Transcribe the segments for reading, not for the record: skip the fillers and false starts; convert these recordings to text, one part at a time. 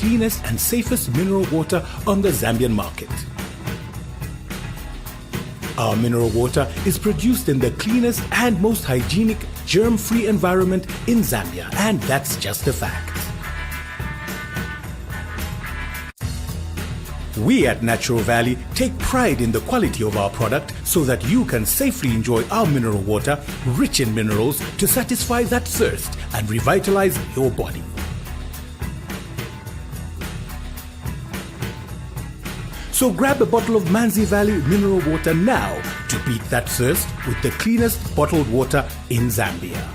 cleanest and safest mineral water on the Zambian market. Our mineral water is produced in the cleanest and most hygienic, germ-free environment in Zambia, and that's just a fact. We at Natural Valley take pride in the quality of our product so that you can safely enjoy our mineral water, rich in minerals, to satisfy that thirst and revitalize your body. So grab a bottle of Manzi Valley mineral water now to beat that thirst with the cleanest bottled water in Zambia.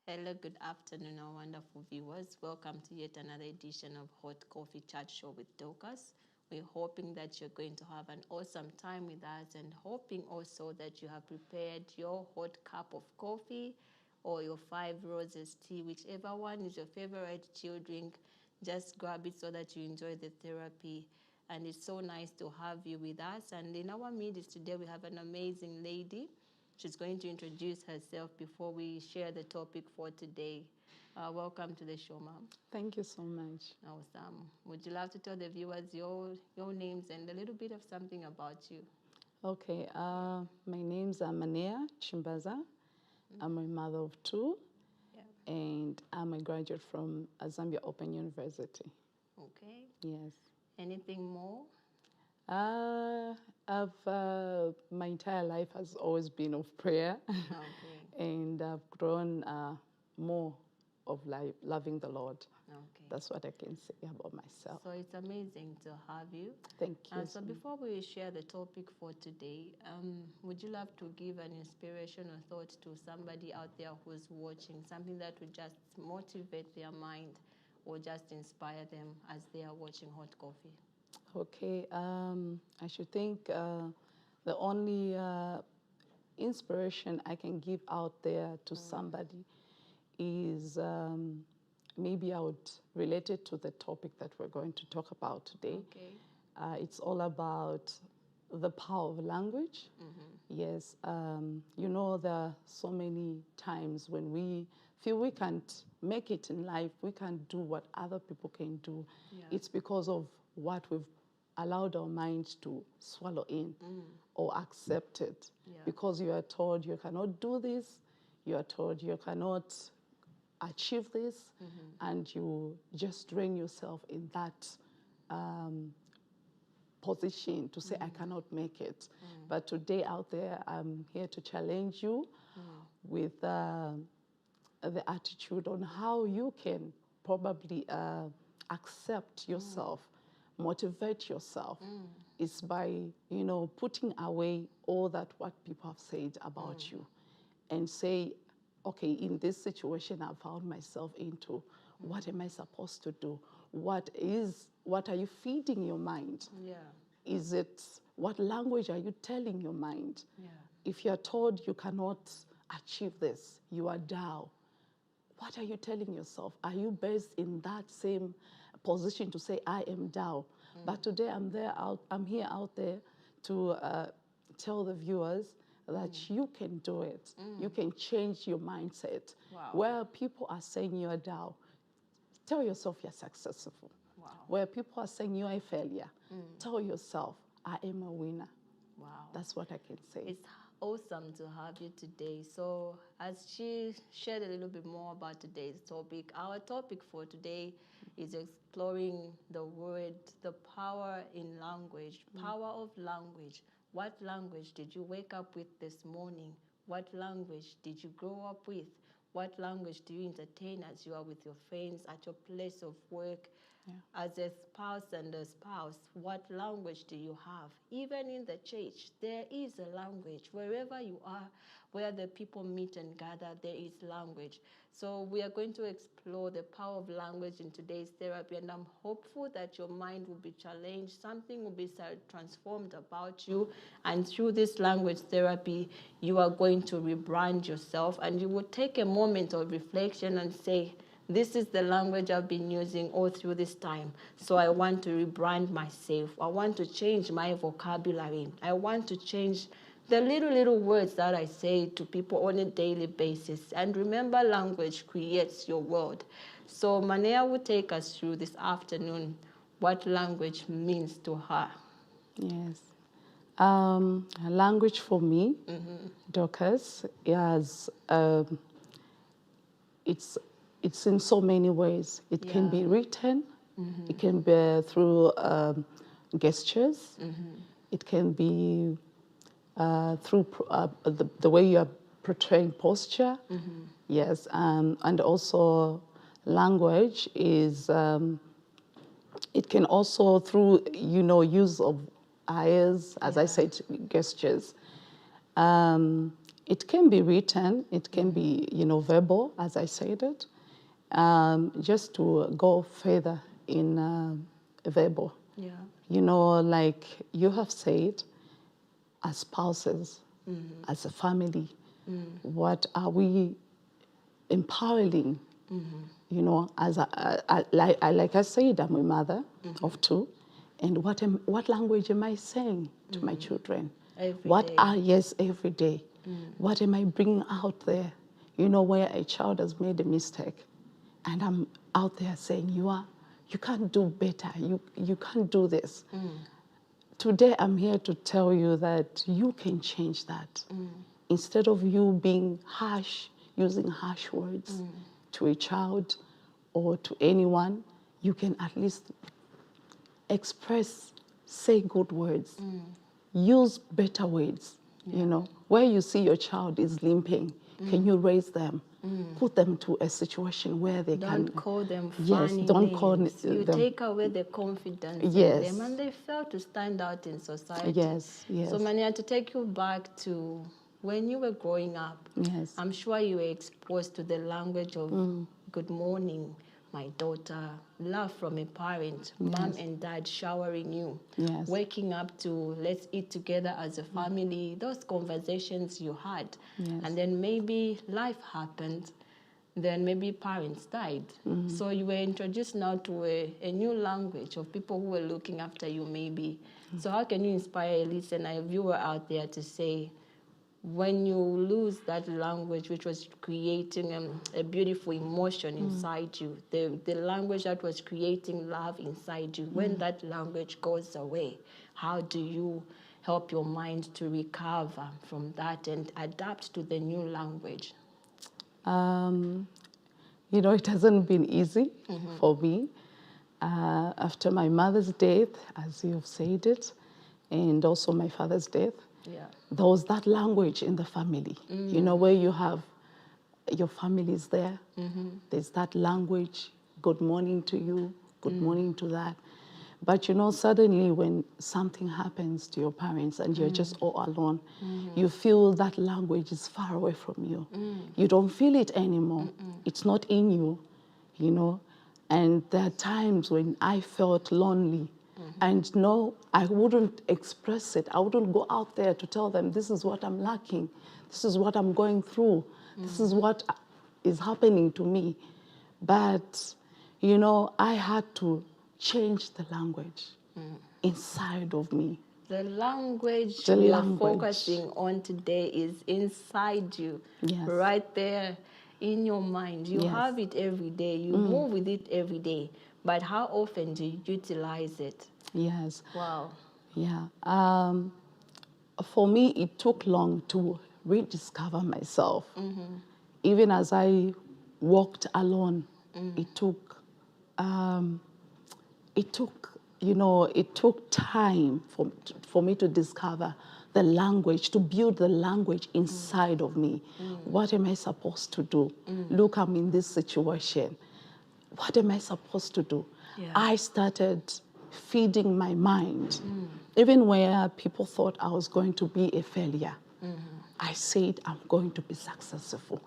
Hello, good afternoon, our wonderful viewers. Welcome to yet another edition of Hot Coffee Chat Show with Dorcus. We're hoping that you're going to have an awesome time with us, and hoping also that you have prepared your hot cup of coffee or your 5 roses tea, whichever one is your favorite chill drink. Just grab it so that you enjoy the therapy. And it's so nice to have you with us. And in our midst today, we have an amazing lady. She's going to introduce herself before we share the topic for today. Welcome to the show, ma'am. Thank you so much. Awesome. Would you love to tell the viewers your names and a little bit of something about you? Okay, my name's Manea Chimbaza. I'm a mother of 2. And I'm a graduate from Zambia Open University. Okay. Yes. Anything more? My entire life has always been of prayer. Okay. And I've grown more of life, loving the Lord. Okay. That's what I can say about myself. So it's amazing to have you. Thank you. So before we share the topic for today, would you love to give an inspiration or thought to somebody out there who's watching, something that would just motivate their mind or just inspire them as they are watching Hot Coffee? Okay, I should think the only inspiration I can give out there to somebody is maybe I would relate it to the topic that we're going to talk about today. Okay. It's all about the power of language. Mm-hmm. Yes, you know, there are so many times when we feel we can't make it in life, we can't do what other people can do. Yeah. It's because of what we've allowed our minds to swallow in or accept it. Yeah. Because you are told you cannot do this, you are told you cannot achieve this, and you just drain yourself in that position to say, I cannot make it. But today out there, I'm here to challenge you with the attitude on how you can probably accept yourself, motivate yourself. It's by, you know, putting away all that what people have said about you and say, okay, in this situation I found myself into, what am I supposed to do? What are you feeding your mind? Yeah. Is it, what language are you telling your mind? Yeah. If you're told you cannot achieve this, you are down, what are you telling yourself? Are you based in that same position to say, I am down? But today I'm here out there to tell the viewers that you can do it. You can change your mindset. Wow. Where people are saying you're down, tell yourself you're successful. Wow. Where people are saying you're a failure, tell yourself, I am a winner. Wow. That's what I can say. It's awesome to have you today. So as she shared a little bit more about today's topic, our topic for today is exploring the word, the power in language, power of language. What language did you wake up with this morning? What language did you grow up with? What language do you entertain as you are with your friends, at your place of work? Yeah. As a spouse and a spouse, what language do you have? Even in the church, there is a language. Wherever you are, where the people meet and gather, there is language. So we are going to explore the power of language in today's therapy, and I'm hopeful that your mind will be challenged, something will be transformed about you, and through this language therapy, you are going to rebrand yourself, and you will take a moment of reflection and say, this is the language I've been using all through this time. So I want to rebrand myself. I want to change my vocabulary. I want to change the little words that I say to people on a daily basis. And remember, language creates your world. So Manea will take us through this afternoon what language means to her. Yes. Language for me, Dorcas, is it's in so many ways. It can be written, it can be through gestures, it can be through the way you are portraying posture. Yes, and also language is, it can also through, use of eyes, as I said, gestures. It can be written, it can be, verbal, as I said it. Just to go further in verbal. Like you have said, as spouses, as a family, what are we empowering? As like I said, I'm a mother of two, and what language am I saying to my children? Every day. What am I bringing out there? Where a child has made a mistake, and I'm out there saying, you can't do better. You can't do this. Today, I'm here to tell you that you can change that. Instead of you being harsh, using harsh words to a child or to anyone, you can at least say good words, use better words. Where you see your child is limping, can you raise them, put them to a situation where they can... Don't call them funny names. You take away the confidence in them, and they fail to stand out in society. Yes. So, Mania, to take you back to when you were growing up, I'm sure you were exposed to the language of good morning, my daughter, love from a parent, mom and dad showering you, waking up to let's eat together as a family, those conversations you had. And then maybe life happened, then maybe parents died. So you were introduced now to a new language of people who were looking after you maybe. So how can you inspire a listener, a viewer out there to say, when you lose that language which was creating a beautiful emotion inside you, the language that was creating love inside you, when that language goes away, how do you help your mind to recover from that and adapt to the new language? It hasn't been easy for me. After my mother's death, as you've said it, and also my father's death, there was that language in the family, where you have your families there. There's that language, good morning to you, good morning to that. But suddenly when something happens to your parents and you're just all alone, you feel that language is far away from you. You don't feel it anymore. It's not in you, And there are times when I felt lonely. And no, I wouldn't express it. I wouldn't go out there to tell them, this is what I'm lacking. This is what I'm going through. This is what is happening to me. But, I had to change the language inside of me. The language we are focusing on today is inside you, right there in your mind. You have it every day. You move with it every day. But how often do you utilize it? Yes. Wow. Yeah. For me, it took long to rediscover myself. Even as I walked alone, it took time for me to discover the language, to build the language inside of me. What am I supposed to do? Look, I'm in this situation. What am I supposed to do? I started feeding my mind. Even where people thought I was going to be a failure, I said I'm going to be successful.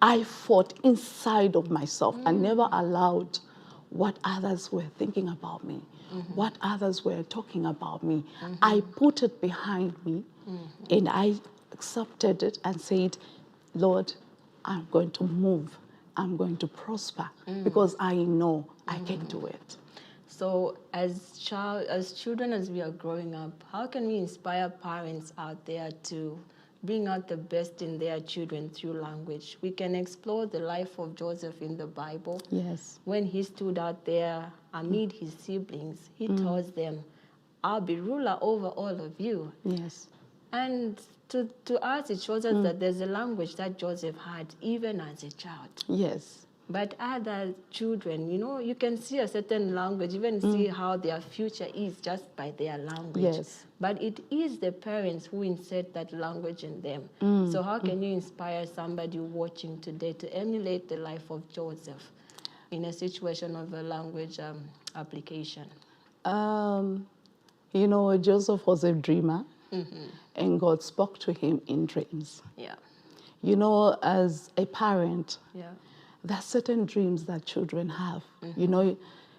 I fought inside of myself. I never allowed what others were thinking about me, what others were talking about me. I put it behind me and I accepted it and said, Lord, I'm going to move. I'm going to prosper because I know I can do it. So as children, as we are growing up, how can we inspire parents out there to bring out the best in their children through language? We can explore the life of Joseph in the Bible. Yes. When he stood out there amid his siblings, he tells them, I'll be ruler over all of you. Yes. And to us, it shows us that there's a language that Joseph had even as a child. Yes. But other children, you know, you can see a certain language, even see how their future is just by their language. Yes. But it is the parents who insert that language in them. So how can you inspire somebody watching today to emulate the life of Joseph in a situation of a language application? You know, Joseph was a dreamer, and God spoke to him in dreams. Yeah. You know, as a parent, Yeah. there are certain dreams that children have. You know,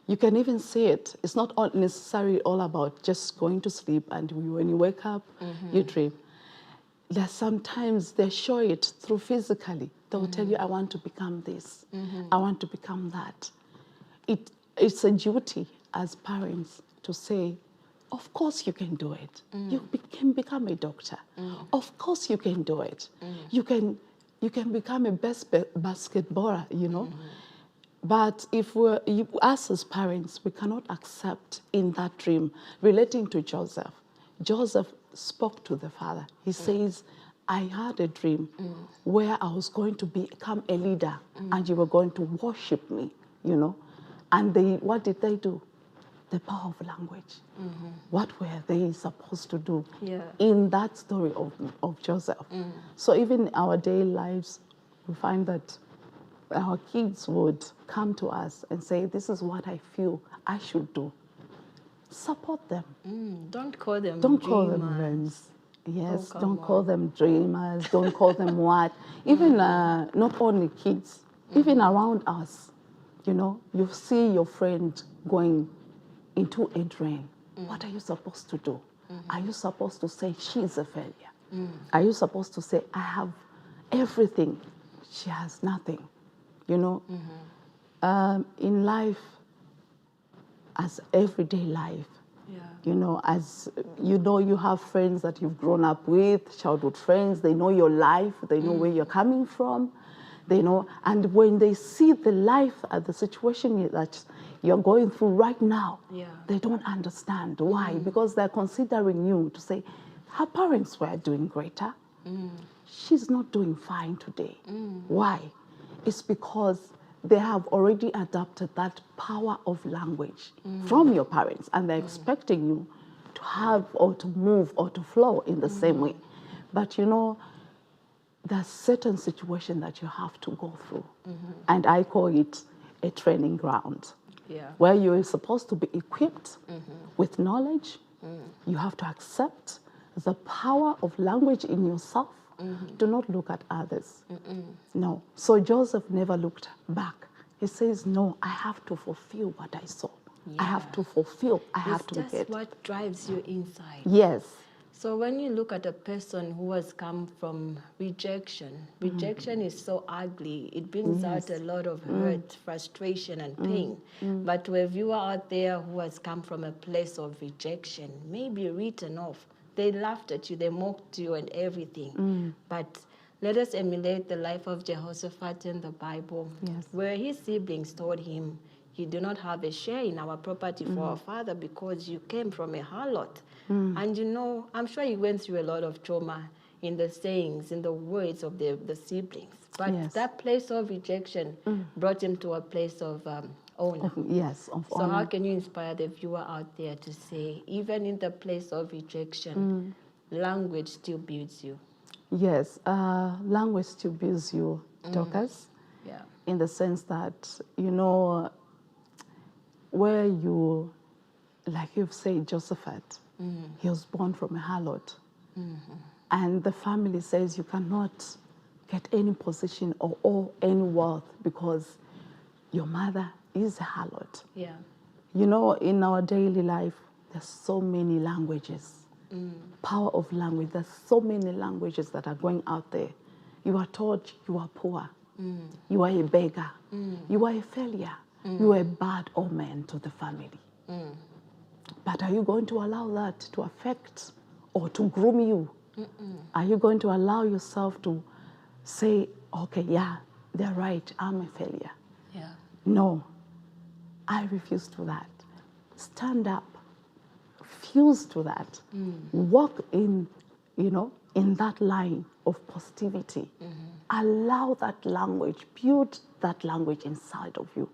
you can even see it. It's not necessarily all about just going to sleep and when you wake up, you dream. There's sometimes they show it through physically. They will tell you, I want to become this. I want to become that. It's a duty as parents to say, of course you can do it. You can become a doctor. Of course you can do it. You can become a best basketballer, you know. But if us as parents, we cannot accept in that dream relating to Joseph. Joseph spoke to the father. He says, I had a dream where I was going to become a leader and you were going to worship me, you know. And what did they do? The power of language. What were they supposed to do in that story of Joseph? So even in our daily lives, we find that our kids would come to us and say, this is what I feel I should do. Support them. Don't call them Don't call them dreamers. names. Yes, Oh, don't come call on. them dreamers. Don't call them what. Even not only kids, even around us. You know, you see your friend going into a drain. What are you supposed to do? Are you supposed to say she's a failure? Are you supposed to say I have everything, she has nothing? You know, in life, as everyday life, you know, as you know, you have friends that you've grown up with, childhood friends, they know your life, they know where you're coming from, they know, and when they see the life and the situation that you're going through right now, they don't understand. Why? Because they're considering you to say, her parents were doing greater. She's not doing fine today. Why? It's because they have already adopted that power of language from your parents, and they're expecting you to have or to move or to flow in the same way. But you know, there's certain situation that you have to go through, and I call it a training ground, where you're supposed to be equipped with knowledge. You have to accept the power of language in yourself. Do not look at others. No. So Joseph never looked back. He says, no, I have to fulfill what I saw. I have to fulfill. I have to It's get. just what drives you inside. Yes. So when you look at a person who has come from rejection, rejection is so ugly. It brings out a lot of hurt, frustration, and pain. But to a viewer out there who has come from a place of rejection, maybe written off, they laughed at you, they mocked you and everything. But let us emulate the life of Jehoshaphat in the Bible, where his siblings told him, you do not have a share in our property for our father because you came from a harlot. And you know, I'm sure he went through a lot of trauma in the sayings, in the words of the siblings. But that place of rejection brought him to a place of honor. Of So how honor. can you inspire the viewer out there to say, even in the place of rejection, language still builds you? Yes, language still builds you, Dorcas, in the sense that, you know, where you, like you've said, Josephat, he was born from a harlot. And the family says you cannot get any position or any wealth because your mother is a harlot. You know, in our daily life, there's so many languages. Power of language. There's so many languages that are going out there. You are told you are poor. You are a beggar. You are a failure. You are a bad omen to the family. But are you going to allow that to affect or to groom you? Are you going to allow yourself to say, okay, yeah, they're right, I'm a failure? Yeah. No, I refuse to that. Stand up, fuse to that, walk in, in that line of positivity. Allow that language, build that language inside of you.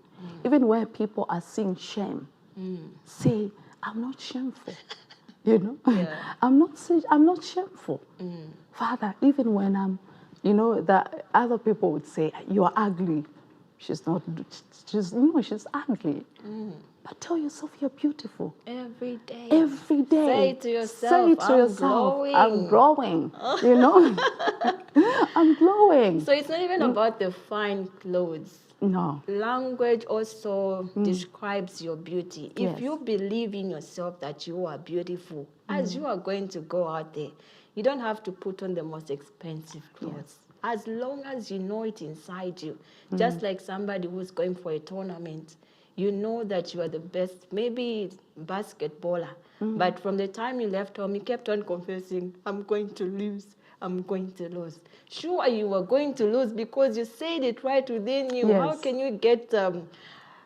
Even where people are seeing shame, say, I'm not shameful. Yeah. I'm not shameful. Father, even when I'm, that other people would say, you are ugly. She's not, she's ugly. But tell yourself you're beautiful. Every day. Every day. Say it to yourself, Say it to I'm yourself, glowing. I'm glowing. I'm glowing. So it's not even about the fine clothes. No. Language also describes your beauty. If Yes. you believe in yourself that you are beautiful, as you are going to go out there, you don't have to put on the most expensive clothes. Yes. As long as you know it inside you, just like somebody who's going for a tournament, you know that you are the best, maybe basketballer, but from the time you left home, you kept on confessing, I'm going to lose. I'm going to lose. Sure, you were going to lose because you said it right within you. Yes. How can you get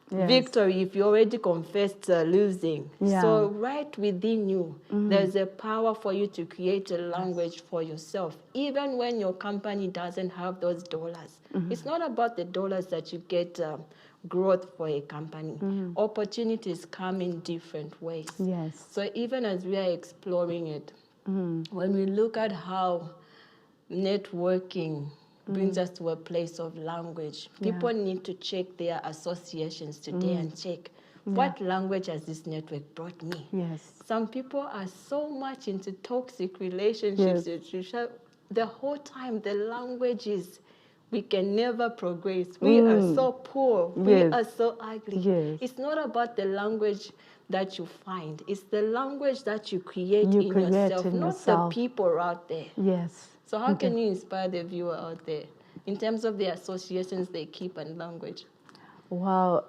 victory if you already confessed losing? Yeah. So right within you, there's a power for you to create a language for yourself. Even when your company doesn't have those dollars. It's not about the dollars that you get growth for a company. Opportunities come in different ways. Yes. So even as we are exploring it, when we look at how networking brings us to a place of language, people need to check their associations today and check what language has this network brought me. Yes. Some people are so much into toxic relationships. Yes. The whole time the language is, we can never progress. We are so poor. We Yes. are so ugly. Yes. It's not about the language that you find. It's the language that you create You in create yourself, in not yourself. the people out there. Yes. So how can you inspire the viewer out there in terms of the associations they keep and language? Well,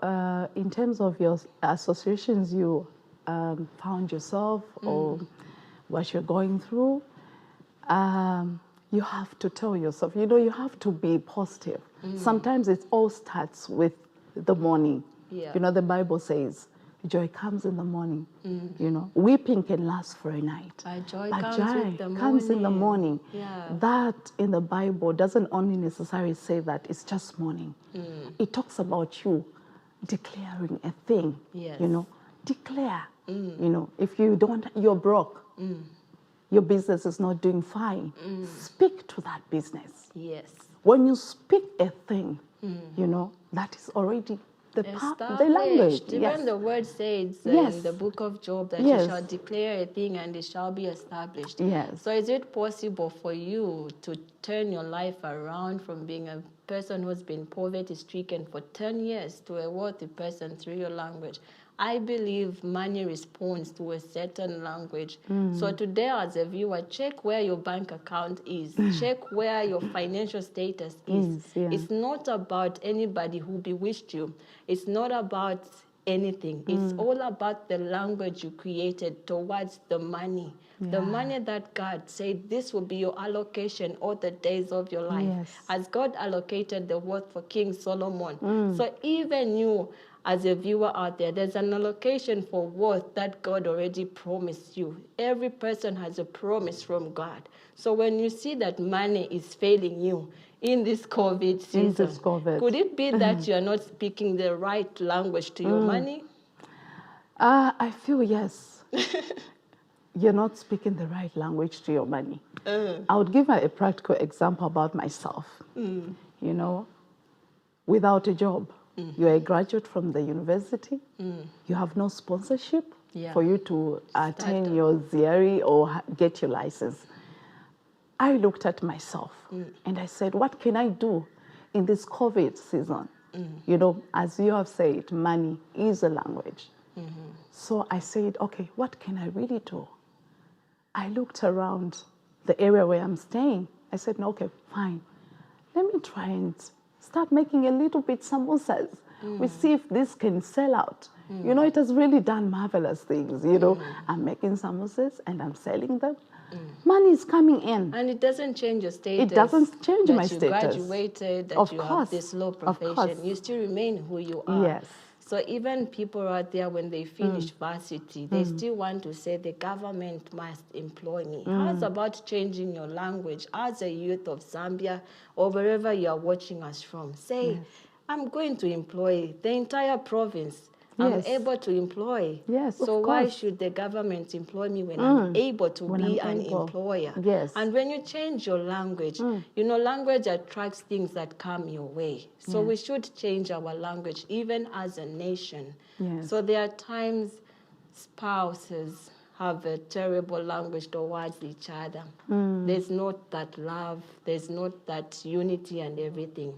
in terms of your associations you found yourself or what you're going through, you have to tell yourself, you have to be positive. Sometimes it all starts with the morning. Yeah. The Bible says, joy comes in the morning. Weeping can last for a night. But joy But comes joy with the comes in the morning. Yeah. That in the Bible doesn't only necessarily say that it's just morning. It talks about you declaring a thing. Yes. Declare. If you're broke, your business is not doing fine, speak to that business. Yes. When you speak a thing, that is already the language. Even Yes. the word says Yes. in the book of Job that Yes. you shall declare a thing and it shall be established. Yes. So is it possible for you to turn your life around from being a person who's been poverty-stricken for 10 years to a wealthy person through your language? I believe money responds to a certain language. So today as a viewer, check where your bank account is. Check where your financial status is. Yeah. It's not about anybody who bewitched you. It's not about anything. It's all about the language you created towards the money. The money that God said, this will be your allocation all the days of your life. Yes. As God allocated the wealth for King Solomon. So even you, as a viewer out there, there's an allocation for wealth that God already promised you. Every person has a promise from God. So when you see that money is failing you in this COVID season, could it be that you are not speaking the right language to your money? I feel yes. You're not speaking the right language to your money. I would give a practical example about myself. Without a job, you're a graduate from the university, you have no sponsorship for you to attain your ZRE or get your license. I looked at myself and I said, what can I do in this COVID season? As you have said, money is a language. So I said, okay, what can I really do? I looked around the area where I'm staying. I said, no, okay, fine. Let me try and start making a little bit samosas. We see if this can sell out. You know, it has really done marvelous things. You know, I'm making samosas and I'm selling them. Money is coming in. And it doesn't change your status. It doesn't change my status. That you graduated, that of you course. have this low Of course. profession. You still remain who you are. Yes. So even people out there, when they finish varsity, they still want to say the government must employ me. How's about changing your language as a youth of Zambia or wherever you are watching us from? Say, I'm going to employ the entire province. I'm able to employ. Yes, so of why course. should the government employ me when I'm able to be an employer? Yes. And when you change your language, you know, language attracts things that come your way. So we should change our language, even as a nation. Yes. So there are times spouses have a terrible language towards each other. There's not that love, there's not that unity and everything.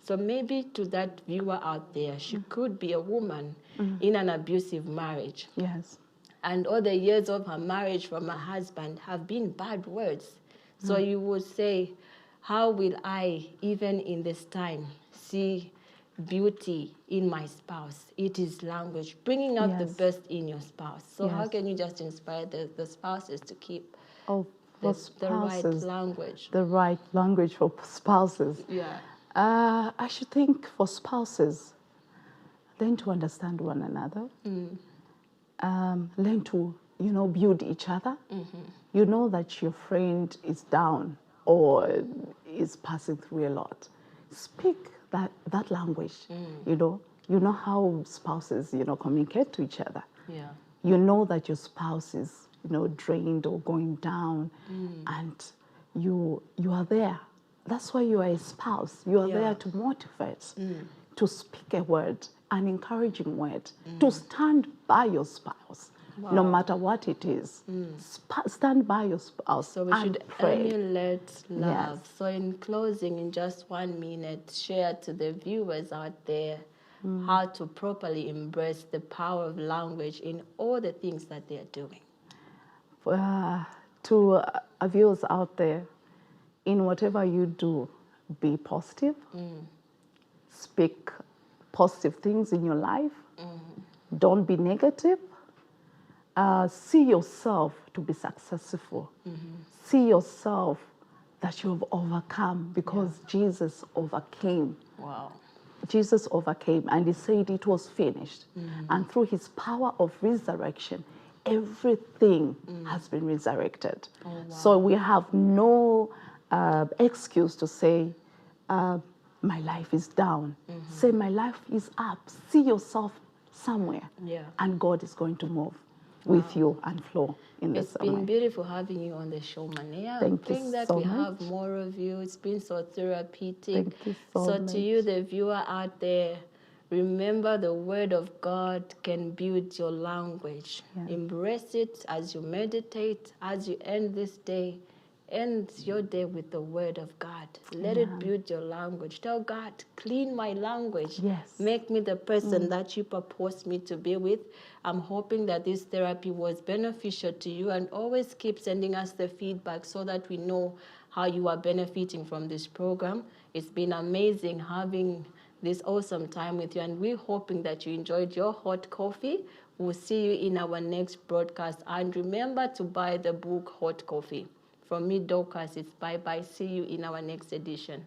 So maybe to that viewer out there, she could be a woman in an abusive marriage. Yes. And all the years of her marriage from her husband have been bad words. So you would say, how will I, even in this time, see beauty in my spouse? It is language, bringing out the best in your spouse. So how can you just inspire the spouses to keep Oh, for the right spouses, language? the right language for spouses. Yeah. I should think for spouses, learn to understand one another. Learn to, you know, build each other. You know that your friend is down or is passing through a lot. Speak that language. You know how spouses, you know, communicate to each other. Yeah. You know that your spouse is, you know, drained or going down, and you are there. That's why you are a spouse. You are there to motivate, to speak a word, an encouraging word, to stand by your spouse, no matter what it is. Stand by your spouse. So we and should pray. emulate love. Yes. So in closing, in just 1 minute, share to the viewers out there how to properly embrace the power of language in all the things that they are doing. To viewers out there, in whatever you do, be positive. Speak positive things in your life. Don't be negative. See yourself to be successful. See yourself that you have overcome because Jesus overcame. Wow. Jesus overcame and he said it was finished. And through his power of resurrection, everything has been resurrected. Oh, wow. So we have no excuse to say, my life is down. Say, my life is up. See yourself somewhere. And God is going to move with you and flow in the same way. It's been beautiful having you on the show, Mania. Thank you I think that so we much. have more of you. It's been so therapeutic. Thank you so So much. to you, the viewer out there, remember the word of God can build your language. Embrace it as you meditate, as you end this day. End your day with the word of God. Let it build your language. Tell God, clean my language. Yes. Make me the person that you purpose me to be with. I'm hoping that this therapy was beneficial to you, and always keep sending us the feedback so that we know how you are benefiting from this program. It's been amazing having this awesome time with you, and we're hoping that you enjoyed your hot coffee. We'll see you in our next broadcast. And remember to buy the book Hot Coffee. From me, Dorcus, it's bye-bye. See you in our next edition.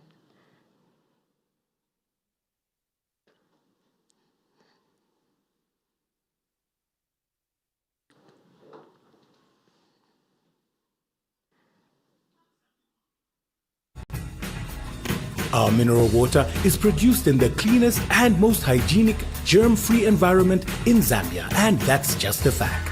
Our mineral water is produced in the cleanest and most hygienic, germ-free environment in Zambia, and that's just a fact.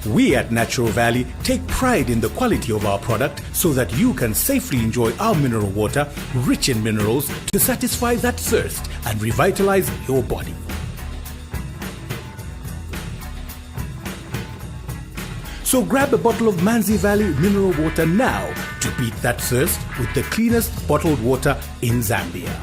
We at Natural Valley take pride in the quality of our product so that you can safely enjoy our mineral water, rich in minerals, to satisfy that thirst and revitalize your body. So grab a bottle of Manzi Valley mineral water now to beat that thirst with the cleanest bottled water in Zambia.